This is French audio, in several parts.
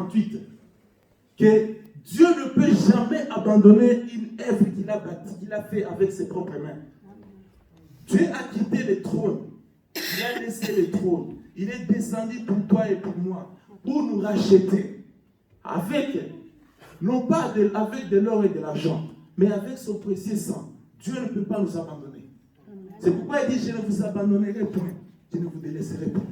48, que Dieu ne peut jamais abandonner une œuvre qu'il a bâtie, qu'il a fait avec ses propres mains. Dieu a quitté le trône. Il a laissé le trône. Il est descendu pour toi et pour moi, pour nous racheter. Non pas avec de l'or et de l'argent, mais avec son précieux sang. Dieu ne peut pas nous abandonner. C'est pourquoi il dit, je ne vous abandonnerai point. Je ne vous délaisserai point.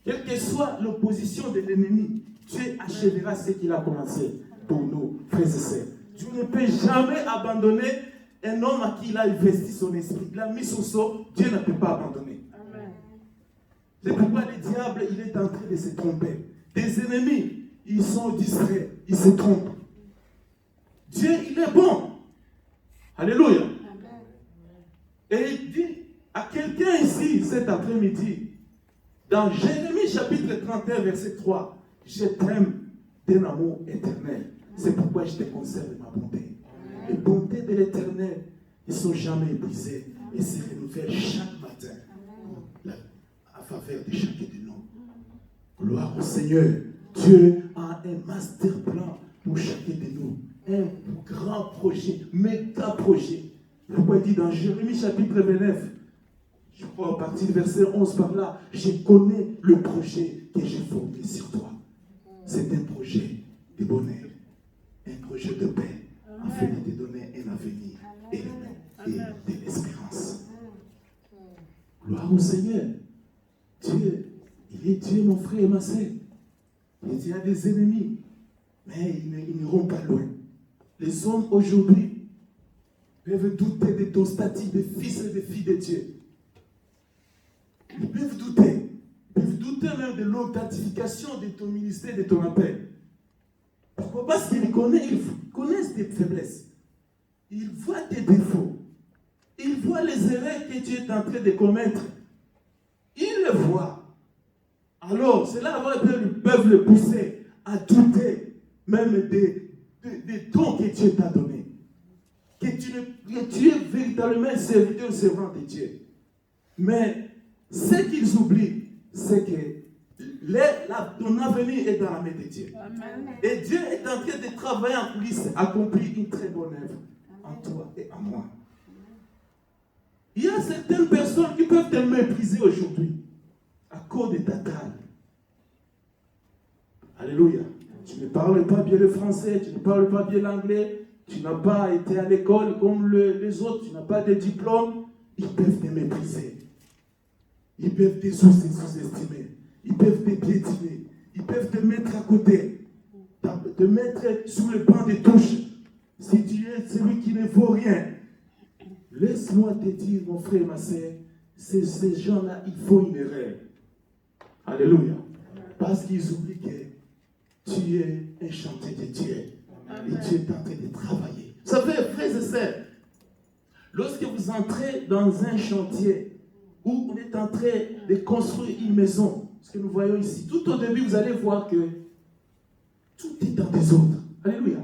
Quelle que soit l'opposition de l'ennemi, Dieu achèvera ce qu'il a commencé pour nous, frères et sœurs. Dieu ne peut jamais abandonner un homme à qui il a investi son esprit. Il a mis son sceau, Dieu ne peut pas abandonner. Amen. C'est pourquoi le diable, il est en train de se tromper. Tes ennemis, ils sont distraits, ils se trompent. Dieu, il est bon. Alléluia. Amen. Et il dit à quelqu'un ici, cet après-midi, dans Jérémie chapitre 31, verset 3, je t'aime d'un amour éternel. C'est pourquoi je te conserve ma bonté. Les bontés de l'éternel, ils ne sont jamais épuisées et se renouvellent chaque matin à faveur de chacun de nous. Gloire au Seigneur. Dieu a un master plan pour chacun de nous. Un grand projet, méga projet. Pourquoi il dit dans Jérémie chapitre 29, je crois à partir du verset 11 par là, je connais le projet que j'ai formé sur toi. C'est un projet de bonheur, un projet de paix, afin de te donner un avenir et de l'espérance. Gloire au Seigneur. Dieu, il est Dieu, mon frère et ma sœur. Il y a des ennemis, mais ils n'iront pas loin. Les hommes aujourd'hui peuvent douter de ton statut de fils et de fille de Dieu. Ils peuvent douter. Ils peuvent douter même de l'authentification de ton ministère, de ton appel. Pourquoi? Parce qu'ils connaissent tes faiblesses. Ils voient tes défauts. Ils voient les erreurs que tu es en train de commettre. Ils le voient. Alors, cela peuvent le pousser à douter même des dons que Dieu t'a donnés. Que tu es véritablement un serviteur, servant de Dieu. Mais ce qu'ils oublient, c'est que ton avenir est dans la main de Dieu. Amen. Et Dieu est en train de travailler en coulisses, accomplir une très bonne œuvre en toi et en moi. Il y a certaines personnes qui peuvent te mépriser aujourd'hui à cause de ta taille. Alléluia. Tu ne parles pas bien le français, tu ne parles pas bien l'anglais, tu n'as pas été à l'école comme les autres, tu n'as pas de diplôme. Ils peuvent te mépriser. Ils peuvent te sous-estimer. Ils peuvent te piétiner. Ils peuvent te mettre à côté. Te mettre sous le banc de touche. Si tu es celui qui ne vaut rien. Laisse-moi te dire, mon frère et ma sœur, ces gens-là, ils font une erreur. Alléluia. Parce qu'ils oublient que tu es un chantier de Dieu. Et tu es en train de travailler. Vous savez, frères et sœurs, lorsque vous entrez dans un chantier, où on est en train de construire une maison, ce que nous voyons ici. Tout au début, vous allez voir que tout est dans des ordres. Alléluia.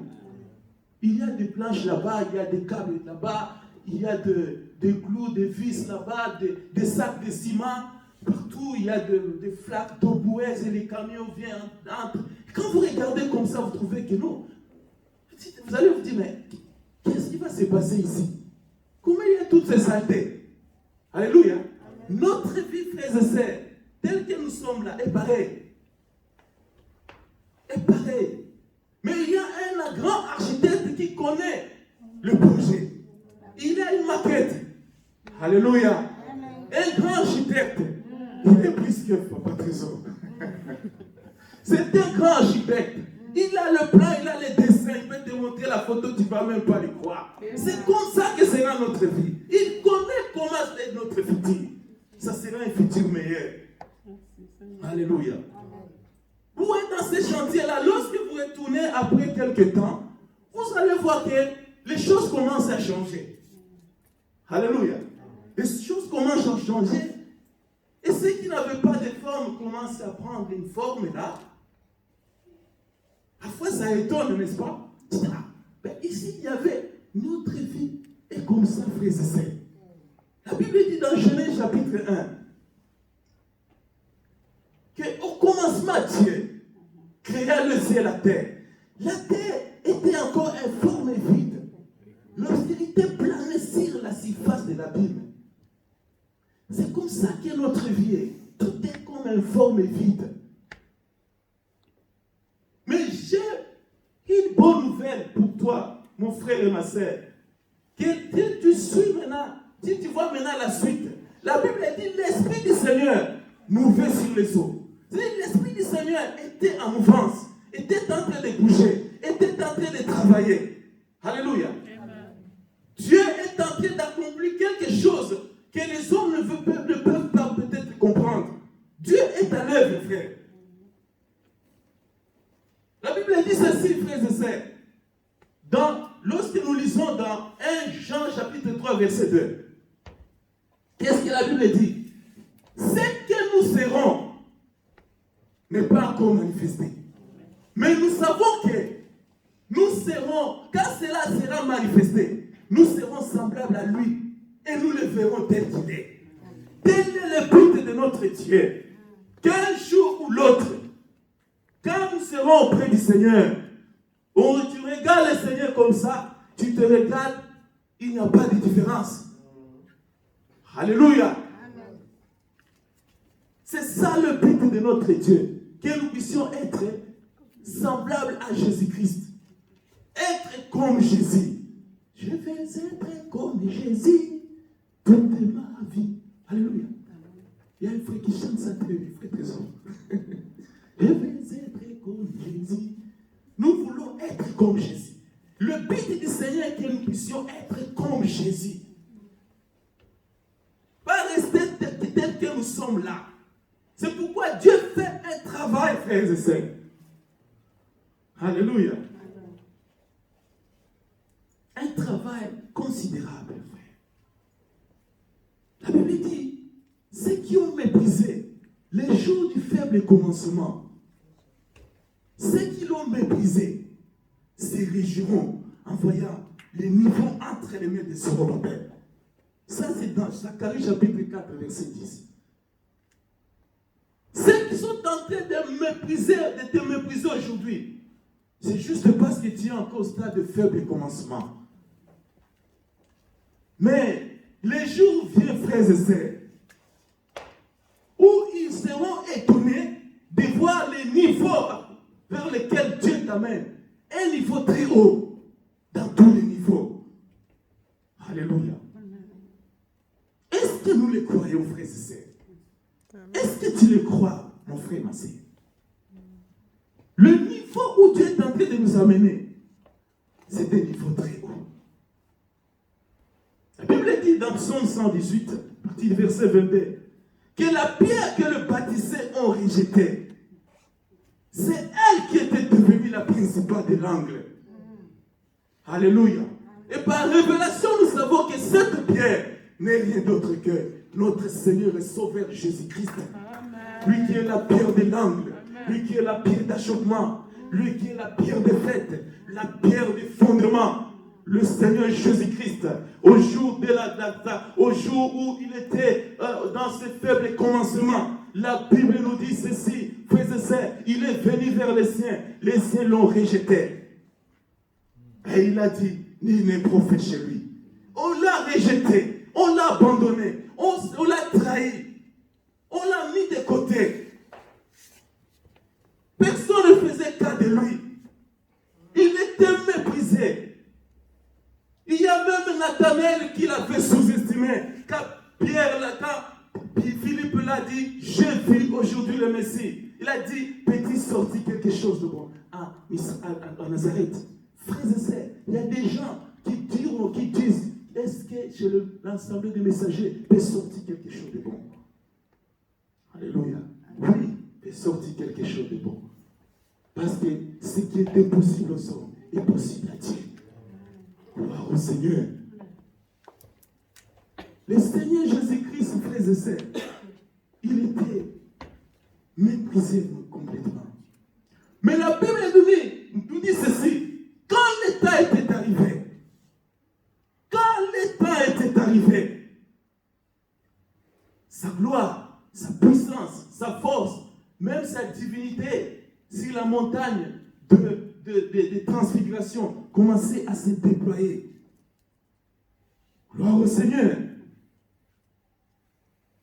Il y a des planches là-bas, il y a des câbles là-bas, il y a des clous, des vis là-bas, des sacs de ciment. Partout, il y a des flaques d'eau boueuse et les camions viennent, entrent. Quand vous regardez comme ça, vous trouvez que non. Vous allez vous dire, mais qu'est-ce qui va se passer ici? Comment il y a toutes ces saletés? Alléluia. Notre vie, frères et sœurs, telle que nous sommes là, est pareille. Est pareille. Mais il y a un grand architecte qui connaît le projet. Il a une maquette. Alléluia. Un grand architecte. Il est plus que Papa Trésor. C'est un grand architecte. Il a le plan, il a les dessins, il peut te montrer la photo, tu ne vas même pas le croire. C'est comme ça que sera notre vie. Il connaît comment c'est notre futur. Ça sera un futur meilleur. Alléluia. Vous êtes dans ce chantier-là, lorsque vous retournez après quelques temps, vous allez voir que les choses commencent à changer. Alléluia. Les choses commencent à changer. Et ceux qui n'avaient pas de forme commencent à prendre une forme là. Parfois ça étonne, n'est-ce pas? Mais ici, il y avait notre vie. Et comme ça, frères et sœurs. La Bible dit dans Genèse chapitre 1 qu'au commencement, Dieu créa regarda le ciel et la terre. La terre était encore informe et vide. L'obscurité planait sur la surface de l'abîme. C'est comme ça que notre vie est. Tout est comme informe et vide. Mais j'ai une bonne nouvelle pour toi, mon frère et ma sœur. Que tu suis maintenant, si tu vois maintenant la suite, la Bible dit l'Esprit du Seigneur mouvait sur les eaux. L'Esprit du Seigneur était en mouvance, était en train de bouger, était en train de travailler. Alléluia. Dieu est en train d'accomplir quelque chose que les hommes ne peuvent pas peut-être comprendre. Dieu est à l'œuvre, frère. La Bible dit ceci, frères et sœurs. Lorsque nous lisons dans 1 Jean chapitre 3, verset 2, qu'est-ce que la Bible dit? Ce que nous serons n'est pas encore manifesté. Mais nous savons que nous serons, quand cela sera manifesté, nous serons semblables à lui et nous le verrons tel qu'il est. Tel est le but de notre Dieu. Qu'un jour ou l'autre, quand nous serons auprès du Seigneur, tu regardes le Seigneur comme ça, tu te regardes, il n'y a pas de différence. Alléluia. C'est ça le but de notre Dieu, que nous puissions être semblables à Jésus-Christ. Être comme Jésus. Je vais être comme Jésus toute ma vie. Alléluia. Il y a un frère qui chante ça très bien, frère Trésor. Je vais être comme Jésus. Nous voulons être comme Jésus. Le but du Seigneur est que nous puissions être comme Jésus. Pas rester tel que nous sommes là. C'est pourquoi Dieu fait un travail, frères et sœurs. Alléluia. Un travail considérable, frère. La Bible dit, ceux qui ont méprisé les jours du faible commencement, ceux qui l'ont méprisé se réjouiront en voyant les niveaux entre les mains de Zorobabel. Ça, c'est dans Zacharie chapitre 4, verset 10. Ceux qui sont en train de te mépriser aujourd'hui, c'est juste parce que tu es encore au stade de faible commencement. Mais les jours viennent, frères et sœurs, où ils seront étonnés de voir les niveaux vers lesquels Dieu t'amène. Un niveau très haut, dans tous les niveaux. Alléluia. Est-ce que nous le croyons, frères et sœurs? Est-ce que tu le crois, mon frère, ma sœur? Le niveau où Dieu est en train de nous amener, c'est un niveau très haut. La Bible dit dans Psaume 118, partie du verset 22, que la pierre que le bâtisseur ont rejetée, c'est elle qui était devenue la principale de l'angle. Alléluia. Et par révélation, nous savons que cette pierre n'est rien d'autre que notre Seigneur et Sauveur Jésus-Christ. Lui qui est la pierre de l'angle, lui qui est la pierre d'achoppement, lui qui est la pierre de fête, la pierre de fondement. Le Seigneur Jésus-Christ, au jour où il était dans ses faibles commencements, la Bible nous dit ceci, frères et sœurs, il est venu vers les siens l'ont rejeté. Et il a dit, il n'est prophète chez lui. On l'a rejeté, on l'a abandonné, on l'a trahi, on l'a mis de côté. Personne ne faisait cas de lui. Il était méprisé. Il y a même Nathanaël qui l'avait sous-estimé. Quand Philippe l'a dit, j'ai vu aujourd'hui le Messie. Il a dit, petit sorti quelque chose de bon. En Nazareth. Frères et sœurs, il y a des gens qui disent, est-ce que chez l'ensemble des messagers peut sortir quelque chose de bon? Alléluia. Oui, peut sortir quelque chose de bon. Parce que ce qui est impossible aux hommes est possible à Dieu. Gloire au Seigneur. Le Seigneur Jésus-Christ, frères et sœurs, il était méprisé complètement. Mais la Bible nous dit ceci. Quand l'État était arrivé, sa gloire, sa puissance, sa force, même sa divinité, si la montagne de transfiguration commençait à se déployer. Gloire au Seigneur.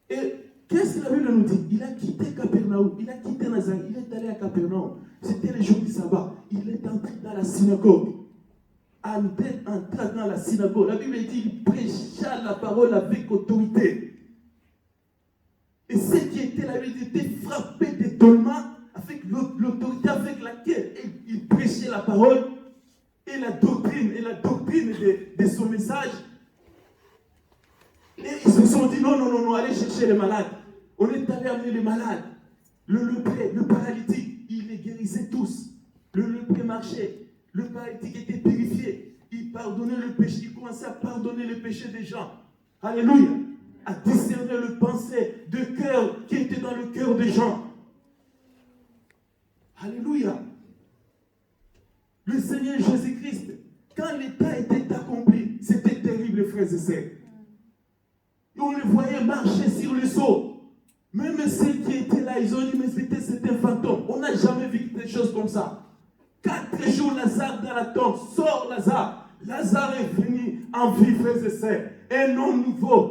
Et qu'est-ce que la Bible nous dit? Il a quitté Capernaum, il a quitté Nazareth, il est allé à Capernaum. C'était le jour du sabbat. Il est entré dans la synagogue. Entré dans la synagogue. La Bible dit qu'il prêcha la parole avec autorité. Et ce qui était la Bible était frappé d'étonnement avec l'autorité avec laquelle il prêchait la parole et la doctrine de son message. Et ils se sont dit non, allez chercher les malades. On est allé amener les malades. Le lépreux, le paralytique, il les guérissait tous. Le lépreux marchait. Le paralytique était purifié. Il pardonnait le péché. Il commençait à pardonner le péché des gens. Alléluia. À discerner le pensée de cœur qui était dans le cœur des gens. Alléluia. Le Seigneur Jésus-Christ, quand l'état était accompli, c'était terrible, frères et sœurs. Et on les voyait marcher sur le seau. Même ceux qui étaient là, ils ont dit, mais c'était un fantôme. On n'a jamais vu des choses comme ça. 4 jours, Lazare dans la tombe. Sors Lazare. Lazare est venu en vie, frères et sœurs. Un homme nouveau.